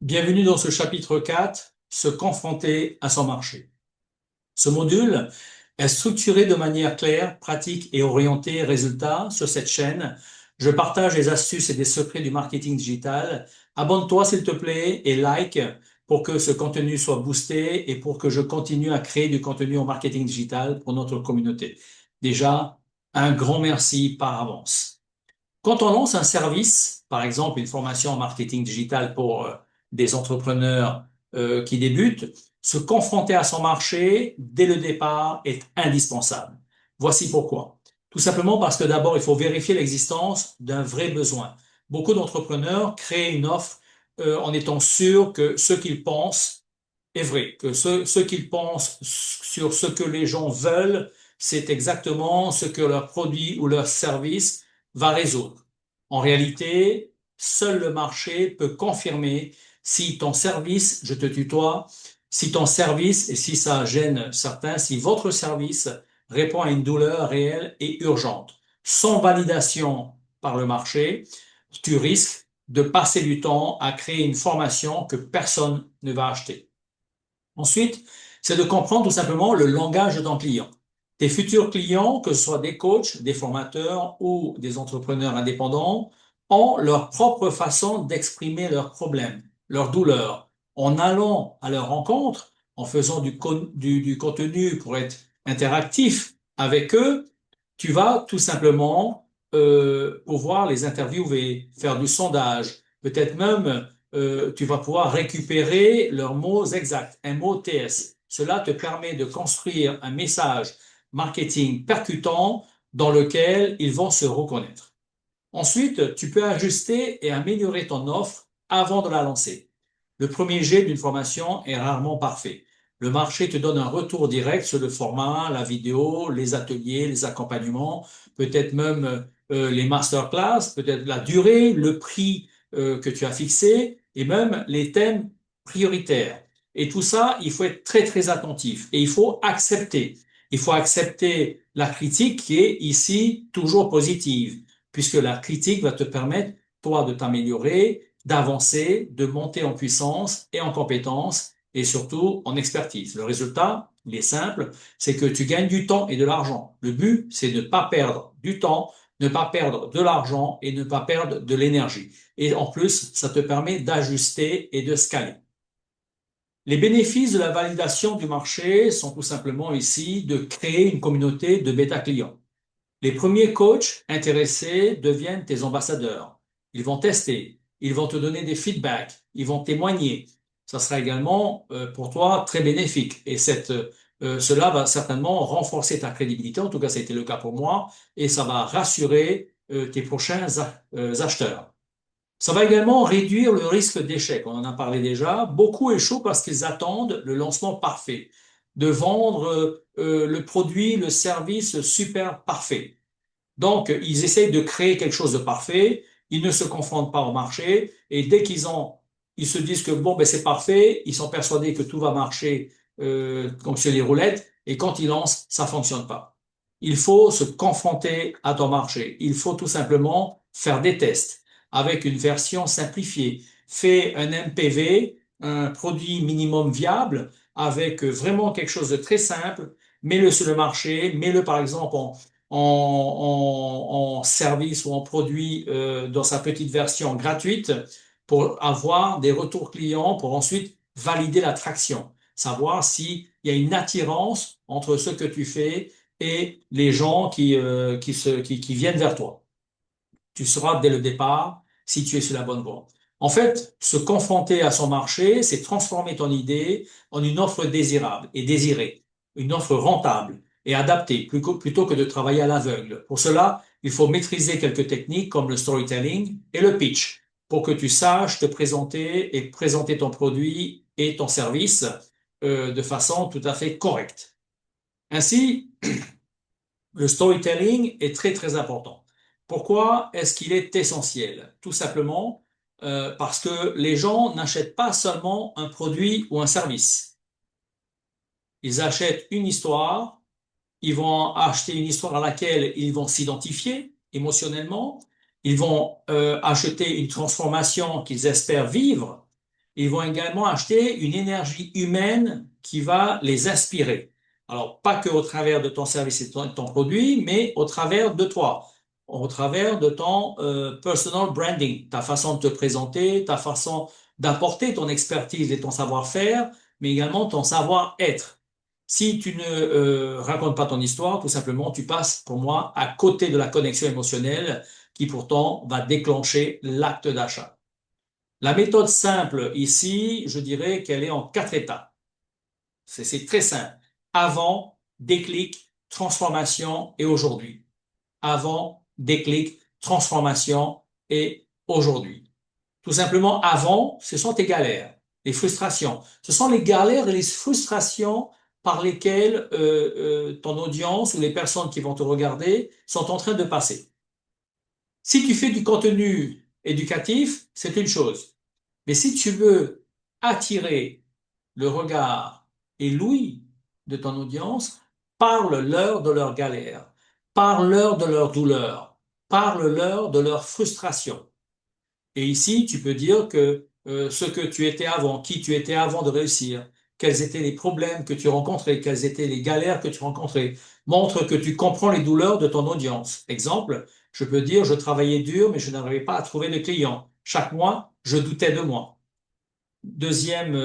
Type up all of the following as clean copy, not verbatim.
Bienvenue dans ce chapitre 4, se confronter à son marché. Ce module est structuré de manière claire, pratique et orientée résultat. Sur cette chaîne, je partage les astuces et des secrets du marketing digital. Abonne-toi s'il te plaît et like pour que ce contenu soit boosté et pour que je continue à créer du contenu en marketing digital pour notre communauté. Déjà, un grand merci par avance. Quand on lance un service, par exemple une formation en marketing digital pour des entrepreneurs qui débutent, se confronter à son marché dès le départ est indispensable. Voici pourquoi. Tout simplement parce que d'abord, il faut vérifier l'existence d'un vrai besoin. Beaucoup d'entrepreneurs créent une offre en étant sûrs que ce qu'ils pensent est vrai, que ce qu'ils pensent sur ce que les gens veulent, c'est exactement ce que leur produit ou leur service va résoudre. En réalité, seul le marché peut confirmer si ton service, je te tutoie, si ton service, et si ça gêne certains, si votre service répond à une douleur réelle et urgente. Sans validation par le marché, tu risques de passer du temps à créer une formation que personne ne va acheter. Ensuite, c'est de comprendre tout simplement le langage de ton client. Tes futurs clients, que ce soit des coachs, des formateurs ou des entrepreneurs indépendants, ont leur propre façon d'exprimer leurs problèmes, leurs douleurs. En allant à leur rencontre, en faisant du contenu pour être interactif avec eux, tu vas tout simplement pouvoir les interviewer, faire du sondage, peut-être même tu vas pouvoir récupérer leurs mots exacts, un mot TS. Cela te permet de construire un message marketing percutant dans lequel ils vont se reconnaître. Ensuite, tu peux ajuster et améliorer ton offre avant de la lancer. Le premier jet d'une formation est rarement parfait. Le marché te donne un retour direct sur le format, la vidéo, les ateliers, les accompagnements, peut-être même les masterclass, peut-être la durée, le prix que tu as fixé et même les thèmes prioritaires. Et tout ça, il faut être très très attentif et il faut accepter. Il faut accepter la critique qui est ici toujours positive puisque la critique va te permettre, toi, de t'améliorer, d'avancer, de monter en puissance et en compétence et surtout en expertise. Le résultat, il est simple, c'est que tu gagnes du temps et de l'argent. Le but, c'est de ne pas perdre du temps, ne pas perdre de l'argent et ne pas perdre de l'énergie. Et en plus, ça te permet d'ajuster et de scaler. Les bénéfices de la validation du marché sont tout simplement ici de créer une communauté de bêta clients. Les premiers coachs intéressés deviennent tes ambassadeurs. Ils vont tester, ils vont te donner des feedbacks, ils vont témoigner. Ça sera également pour toi très bénéfique et cela va certainement renforcer ta crédibilité. En tout cas, ça a été le cas pour moi et ça va rassurer tes prochains acheteurs. Ça va également réduire le risque d'échec. On en a parlé déjà. Beaucoup échouent parce qu'ils attendent le lancement parfait, de vendre le produit, le service super parfait. Donc, ils essayent de créer quelque chose de parfait, ils ne se confrontent pas au marché, et dès ils se disent que bon, ben c'est parfait, ils sont persuadés que tout va marcher comme sur les roulettes, et quand ils lancent, ça fonctionne pas. Il faut se confronter à ton marché. Il faut tout simplement faire des tests avec une version simplifiée. Fais un MPV, un produit minimum viable, avec vraiment quelque chose de très simple. Mets-le sur le marché, mets-le par exemple en service ou en produit dans sa petite version gratuite pour avoir des retours clients pour ensuite valider l'attraction, savoir s'il y a une attirance entre ce que tu fais et les gens qui viennent vers toi. Tu sauras dès le départ si tu es sur la bonne voie. En fait, se confronter à son marché, c'est transformer ton idée en une offre désirable et désirée, une offre rentable et adaptée plutôt que de travailler à l'aveugle. Pour cela, il faut maîtriser quelques techniques comme le storytelling et le pitch pour que tu saches te présenter et présenter ton produit et ton service de façon tout à fait correcte. Ainsi, le storytelling est très très important. Pourquoi est-ce qu'il est essentiel? Tout simplement parce que les gens n'achètent pas seulement un produit ou un service. Ils achètent une histoire, ils vont acheter une histoire à laquelle ils vont s'identifier émotionnellement, ils vont acheter une transformation qu'ils espèrent vivre Ils vont également acheter une énergie humaine qui va les inspirer. Alors, pas que au travers de ton service et de ton produit, mais au travers de toi, au travers de ton personal branding, ta façon de te présenter, ta façon d'apporter ton expertise et ton savoir-faire, mais également ton savoir-être. Si tu ne racontes pas ton histoire, tout simplement, tu passes, pour moi, à côté de la connexion émotionnelle qui pourtant va déclencher l'acte d'achat. La méthode simple ici, je dirais qu'elle est en 4 étapes. C'est très simple. Avant, déclic, transformation et aujourd'hui. Avant, déclic, transformation et aujourd'hui. Tout simplement, avant, ce sont tes galères, les frustrations. Ce sont les galères et les frustrations par lesquelles ton audience ou les personnes qui vont te regarder sont en train de passer. Si tu fais du contenu éducatif, c'est une chose. Mais si tu veux attirer le regard et l'ouïe de ton audience, parle-leur de leurs galères, parle-leur de leurs douleurs, parle-leur de leurs frustrations. Et ici, tu peux dire que ce que tu étais avant, qui tu étais avant de réussir, quels étaient les problèmes que tu rencontrais, quelles étaient les galères que tu rencontrais, montre que tu comprends les douleurs de ton audience. Exemple, je peux dire, je travaillais dur, mais je n'arrivais pas à trouver de clients. Chaque mois, je doutais de moi. Deuxième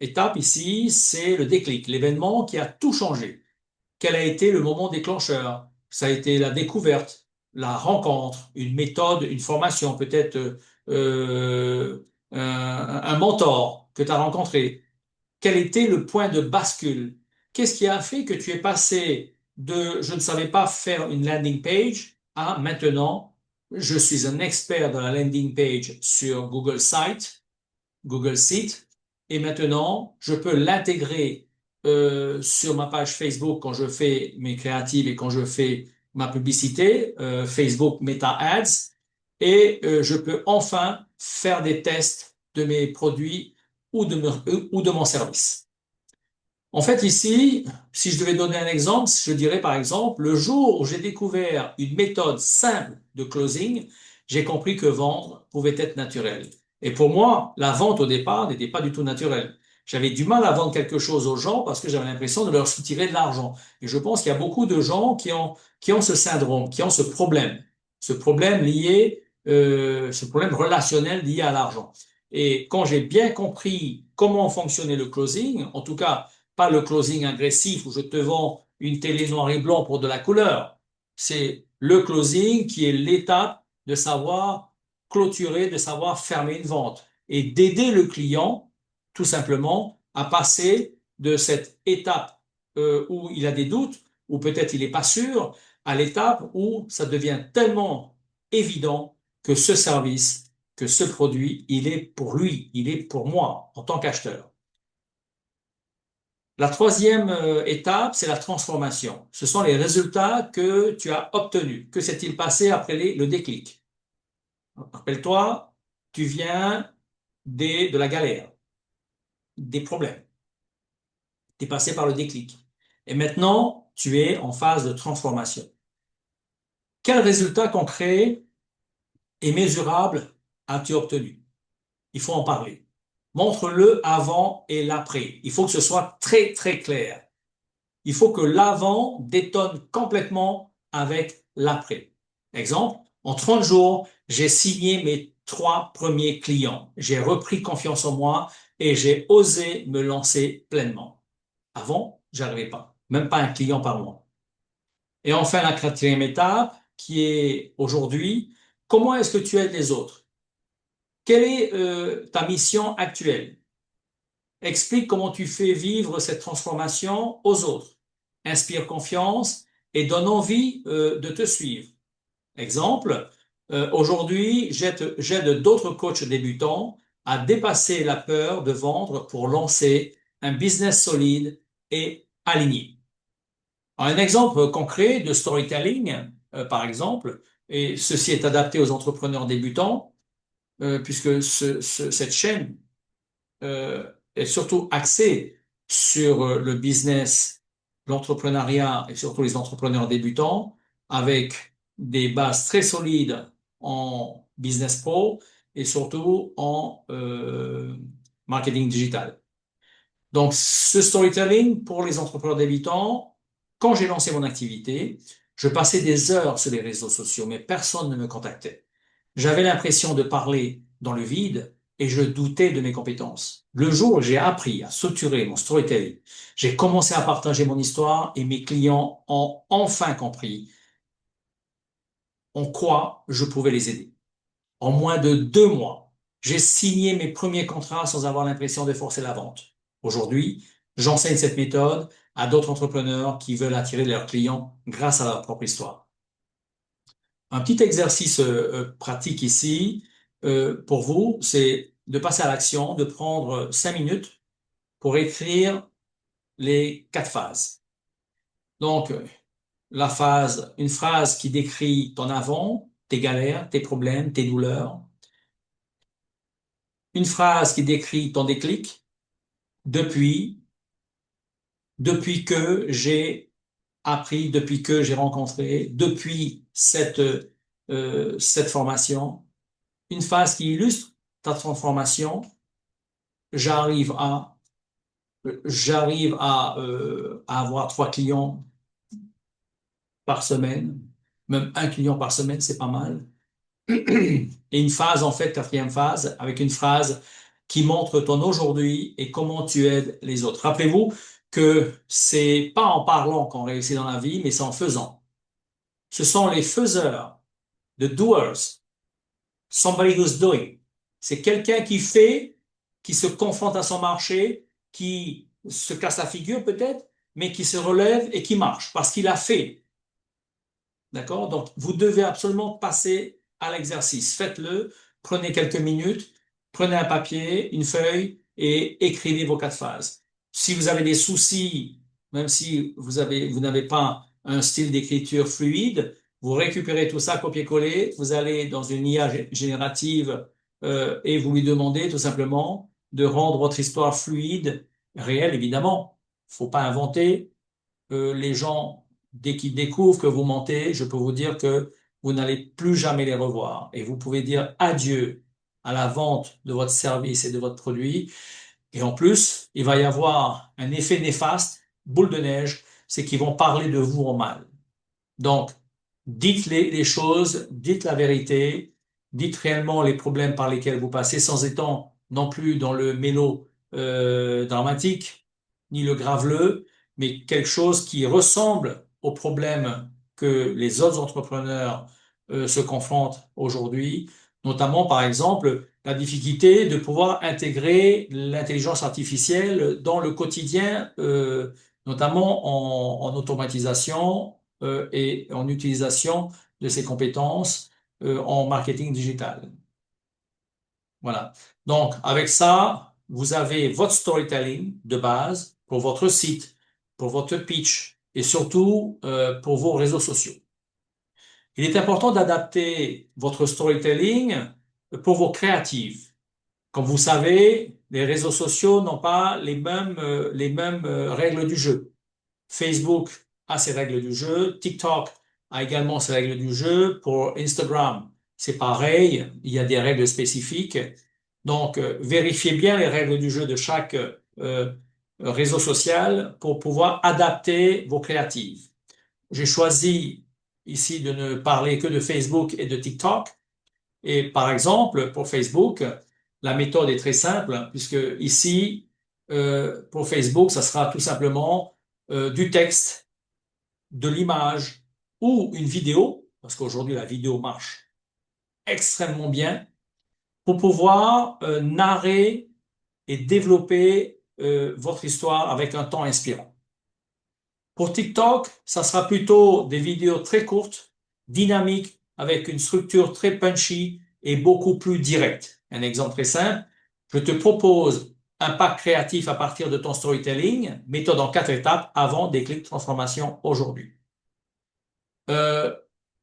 étape ici, c'est le déclic, l'événement qui a tout changé. Quel a été le moment déclencheur? Ça a été la découverte, la rencontre, une méthode, une formation, peut-être un mentor que tu as rencontré. Quel était le point de bascule? Qu'est-ce qui a fait que tu es passé de je ne savais pas faire une landing page à maintenant je suis un expert de la landing page sur Google Site, Google Sheet, et maintenant, je peux l'intégrer sur ma page Facebook quand je fais mes créatives et quand je fais ma publicité, Facebook Meta Ads, et je peux enfin faire des tests de mes produits ou de mon service. En fait, ici, si je devais donner un exemple, je dirais par exemple, le jour où j'ai découvert une méthode simple de closing, j'ai compris que vendre pouvait être naturel. Et pour moi, la vente au départ n'était pas du tout naturelle. J'avais du mal à vendre quelque chose aux gens parce que j'avais l'impression de leur soutirer de l'argent. Et je pense qu'il y a beaucoup de gens qui ont ce syndrome, qui ont ce problème lié, ce problème relationnel lié à l'argent. Et quand j'ai bien compris comment fonctionnait le closing, en tout cas, pas le closing agressif où je te vends une télé noir et blanc pour de la couleur. C'est le closing qui est l'étape de savoir clôturer, de savoir fermer une vente et d'aider le client tout simplement à passer de cette étape où il a des doutes, ou peut-être il n'est pas sûr, à l'étape où ça devient tellement évident que ce service, que ce produit, il est pour lui, il est pour moi en tant qu'acheteur. La troisième étape, c'est la transformation. Ce sont les résultats que tu as obtenus. Que s'est-il passé après le déclic? Rappelle-toi, tu viens de la galère, des problèmes. Tu es passé par le déclic. Et maintenant, tu es en phase de transformation. Quel résultat concret et mesurable as-tu obtenu? Il faut en parler. Montre-le avant et l'après. Il faut que ce soit très, très clair. Il faut que l'avant détonne complètement avec l'après. Exemple, en 30 jours, j'ai signé mes 3 premiers clients. J'ai repris confiance en moi et j'ai osé me lancer pleinement. Avant, j'arrivais pas. Même pas un client par mois. Et enfin, la quatrième étape, qui est aujourd'hui, comment est-ce que tu aides les autres? Quelle est ta mission actuelle? Explique comment tu fais vivre cette transformation aux autres. Inspire confiance et donne envie de te suivre. Exemple, aujourd'hui, j'aide d'autres coachs débutants à dépasser la peur de vendre pour lancer un business solide et aligné. Un exemple concret de storytelling, par exemple, et ceci est adapté aux entrepreneurs débutants, puisque cette chaîne est surtout axée sur le business, l'entrepreneuriat et surtout les entrepreneurs débutants avec des bases très solides en business pro et surtout en marketing digital. Donc, ce storytelling pour les entrepreneurs débutants, quand j'ai lancé mon activité, je passais des heures sur les réseaux sociaux, mais personne ne me contactait. J'avais l'impression de parler dans le vide et je doutais de mes compétences. Le jour où j'ai appris à structurer mon storytelling, j'ai commencé à partager mon histoire et mes clients ont enfin compris en quoi je pouvais les aider. En moins de 2 mois, j'ai signé mes premiers contrats sans avoir l'impression de forcer la vente. Aujourd'hui, j'enseigne cette méthode à d'autres entrepreneurs qui veulent attirer leurs clients grâce à leur propre histoire. Un petit exercice pratique ici pour vous, c'est de passer à l'action, de prendre 5 minutes pour écrire les 4 phases. Donc, une phrase qui décrit ton avant, tes galères, tes problèmes, tes douleurs. Une phrase qui décrit ton déclic, depuis, depuis que j'ai appris, depuis que j'ai rencontré, depuis cette formation. Une phrase qui illustre ta transformation, j'arrive à, à avoir 3 clients par semaine, même un client par semaine, c'est pas mal. Et une phase, en fait, 4e phase, avec une phrase qui montre ton aujourd'hui et comment tu aides les autres. Rappelez-vous que c'est pas en parlant qu'on réussit dans la vie, mais c'est en faisant. Ce sont les faiseurs, the doers, somebody who's doing. C'est quelqu'un qui fait, qui se confronte à son marché, qui se casse la figure peut-être, mais qui se relève et qui marche parce qu'il a fait. D'accord? Donc, vous devez absolument passer à l'exercice. Faites-le, prenez quelques minutes, prenez un papier, une feuille et écrivez vos 4 phases. Si vous avez des soucis, même si vous n'avez pas un style d'écriture fluide, vous récupérez tout ça, copier-coller, vous allez dans une IA générative et vous lui demandez tout simplement de rendre votre histoire fluide, réelle évidemment. Faut pas inventer, les gens, dès qu'ils découvrent que vous mentez, je peux vous dire que vous n'allez plus jamais les revoir. Et vous pouvez dire adieu à la vente de votre service et de votre produit. Et en plus, il va y avoir un effet néfaste, boule de neige, c'est qu'ils vont parler de vous en mal. Donc, dites les choses, dites la vérité, dites réellement les problèmes par lesquels vous passez, sans étant non plus dans le mélo dramatique, ni le graveleux, mais quelque chose qui ressemble aux problèmes que les autres entrepreneurs se confrontent aujourd'hui, notamment par exemple la difficulté de pouvoir intégrer l'intelligence artificielle dans le quotidien, notamment en automatisation et en utilisation de ces compétences en marketing digital. Voilà. Donc, avec ça, vous avez votre storytelling de base pour votre site, pour votre pitch et surtout pour vos réseaux sociaux. Il est important d'adapter votre storytelling pour vos créatives. Comme vous savez, les réseaux sociaux n'ont pas les mêmes règles du jeu. Facebook a ses règles du jeu, TikTok a également ses règles du jeu. Pour Instagram, c'est pareil, il y a des règles spécifiques. Donc, vérifiez bien les règles du jeu de chaque réseau social pour pouvoir adapter vos créatives. J'ai choisi ici de ne parler que de Facebook et de TikTok. Et par exemple, pour Facebook, la méthode est très simple, puisque ici, pour Facebook, ça sera tout simplement du texte, de l'image ou une vidéo, parce qu'aujourd'hui la vidéo marche extrêmement bien, pour pouvoir narrer et développer votre histoire avec un temps inspirant. Pour TikTok, ça sera plutôt des vidéos très courtes, dynamiques, avec une structure très punchy et beaucoup plus directe. Un exemple très simple, je te propose un pack créatif à partir de ton storytelling, méthode en 4 étapes avant déclic transformation aujourd'hui. Euh,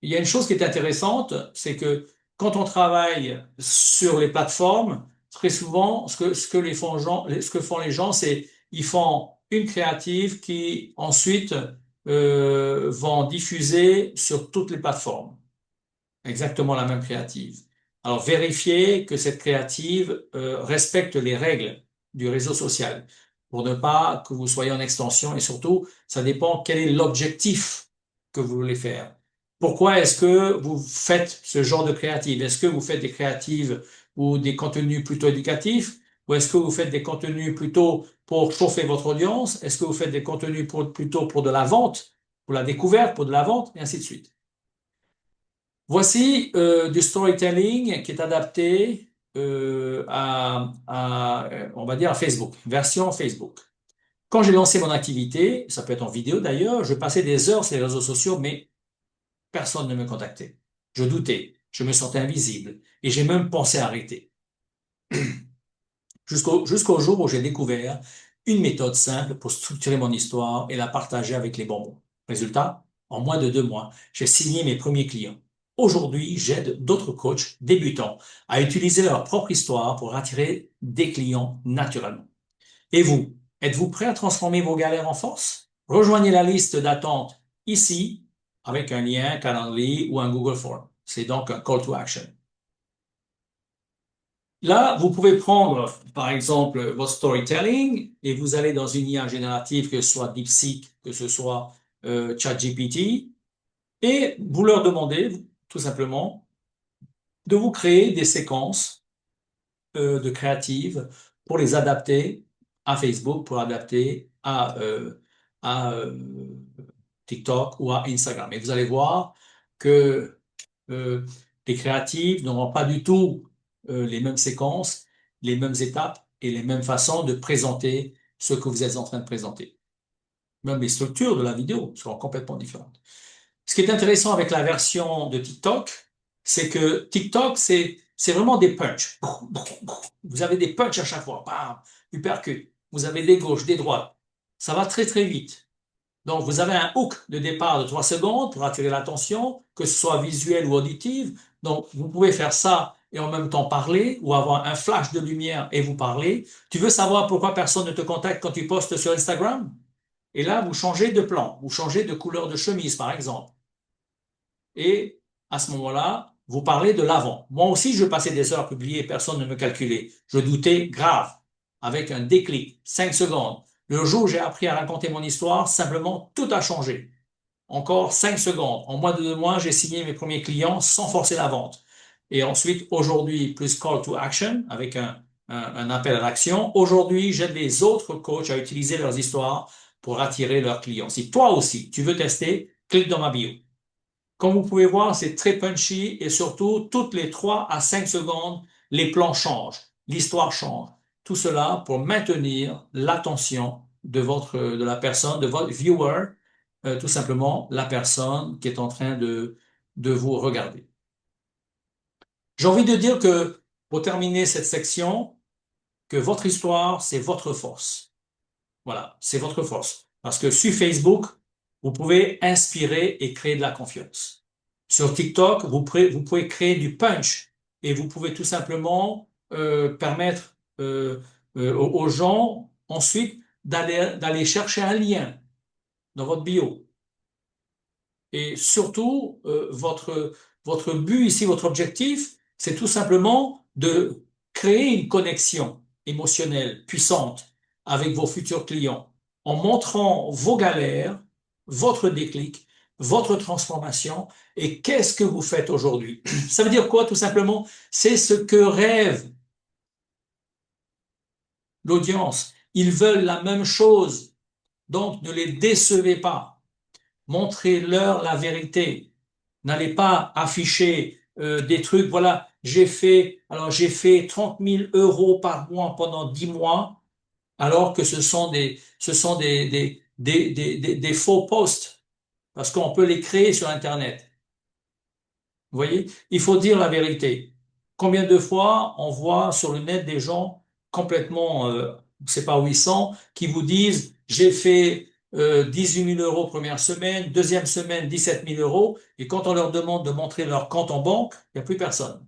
il y a une chose qui est intéressante, c'est que quand on travaille sur les plateformes, très souvent, ce que font les gens, c'est ils font une créative qui ensuite vont diffuser sur toutes les plateformes. Exactement la même créative. Alors vérifiez que cette créative respecte les règles du réseau social pour ne pas que vous soyez en extension et surtout, ça dépend quel est l'objectif que vous voulez faire. Pourquoi est-ce que vous faites ce genre de créative? Est-ce que vous faites des créatives ou des contenus plutôt éducatifs? Ou est-ce que vous faites des contenus plutôt pour chauffer votre audience? Est-ce que vous faites des contenus plutôt pour de la vente, pour la découverte, pour de la vente, et ainsi de suite? Voici du storytelling qui est adapté on va dire, à Facebook, version Facebook. Quand j'ai lancé mon activité, ça peut être en vidéo d'ailleurs, je passais des heures sur les réseaux sociaux, mais personne ne me contactait. Je doutais, je me sentais invisible et j'ai même pensé à arrêter. Jusqu'au jour où j'ai découvert une méthode simple pour structurer mon histoire et la partager avec les bons mots. Résultat, en moins de 2 mois, j'ai signé mes premiers clients. Aujourd'hui, j'aide d'autres coachs débutants à utiliser leur propre histoire pour attirer des clients naturellement. Et vous, êtes-vous prêt à transformer vos galères en force? Rejoignez la liste d'attente ici avec un lien Calendly ou un Google Form. C'est donc un call to action. Là, vous pouvez prendre, par exemple, votre storytelling et vous allez dans une IA générative, que ce soit DeepSeek, que ce soit ChatGPT, et vous leur demandez tout simplement de vous créer des séquences de créatives pour les adapter à Facebook, pour adapter à TikTok ou à Instagram. Et vous allez voir que euh, les créatives n'auront pas du tout les mêmes séquences, les mêmes étapes et les mêmes façons de présenter ce que vous êtes en train de présenter. Même les structures de la vidéo seront complètement différentes. Ce qui est intéressant avec la version de TikTok, c'est que TikTok, c'est vraiment des punchs. Vous avez des punchs à chaque fois. Bam, uppercut. Vous avez des gauches, des droites. Ça va très très vite. Donc, vous avez un hook de départ de 3 secondes pour attirer l'attention, que ce soit visuel ou auditive. Donc, vous pouvez faire ça et en même temps parler ou avoir un flash de lumière et vous parler. Tu veux savoir pourquoi personne ne te contacte quand tu postes sur Instagram? Et là, vous changez de plan, vous changez de couleur de chemise, par exemple. Et à ce moment-là, vous parlez de l'avant. Moi aussi, je passais des heures à publier, personne ne me calculait. Je doutais grave, avec un déclic, 5 secondes. Le jour où j'ai appris à raconter mon histoire, simplement tout a changé. Encore 5 secondes. En moins de 2 mois, j'ai signé mes premiers clients sans forcer la vente. Et ensuite, aujourd'hui, plus call to action, avec un appel à l'action. Aujourd'hui, j'aide les autres coachs à utiliser leurs histoires pour attirer leurs clients. Si toi aussi, tu veux tester, clique dans ma bio. Comme vous pouvez voir, c'est très punchy et surtout, toutes les 3 à 5 secondes, les plans changent, l'histoire change. Tout cela pour maintenir l'attention de la personne, de votre viewer, tout simplement la personne qui est en train de vous regarder. J'ai envie de dire que, pour terminer cette section, que votre histoire, c'est votre force. Voilà, c'est votre force. Parce que sur Facebook, vous pouvez inspirer et créer de la confiance. Sur TikTok, vous pouvez créer du punch et vous pouvez tout simplement permettre aux gens ensuite d'aller chercher un lien dans votre bio. Et surtout, votre but ici, votre objectif, c'est tout simplement de créer une connexion émotionnelle puissante avec vos futurs clients en montrant vos galères, votre déclic, votre transformation et qu'est-ce que vous faites aujourd'hui. Ça veut dire quoi, tout simplement? C'est ce que rêve l'audience. Ils veulent la même chose. Donc, ne les décevez pas. Montrez-leur la vérité. N'allez pas afficher des trucs, voilà, j'ai fait 30 000 euros par mois pendant 10 mois, alors que ce sont des faux posts, parce qu'on peut les créer sur Internet. Vous voyez, il faut dire la vérité. Combien de fois on voit sur le net des gens complètement, c'est pas 800, qui vous disent, j'ai fait 18 000 euros première semaine, deuxième semaine 17 000 euros, et quand on leur demande de montrer leur compte en banque, il n'y a plus personne.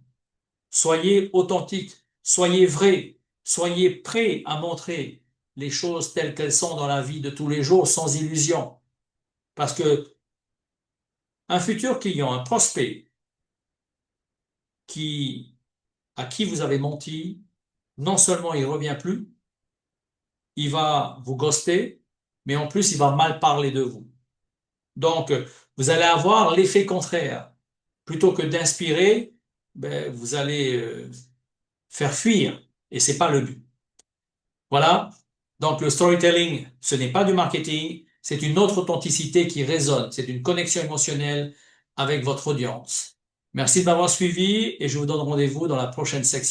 Soyez authentique, soyez vrai, soyez prêt à montrer les choses telles qu'elles sont dans la vie de tous les jours, sans illusion. Parce que un futur client, un prospect, qui à qui vous avez menti, non seulement il revient plus, il va vous ghoster, mais en plus il va mal parler de vous. Donc, vous allez avoir l'effet contraire. Plutôt que d'inspirer, ben, vous allez faire fuir, et c'est pas le but. Voilà. Donc, le storytelling, ce n'est pas du marketing, c'est une autre authenticité qui résonne, c'est une connexion émotionnelle avec votre audience. Merci de m'avoir suivi et je vous donne rendez-vous dans la prochaine section.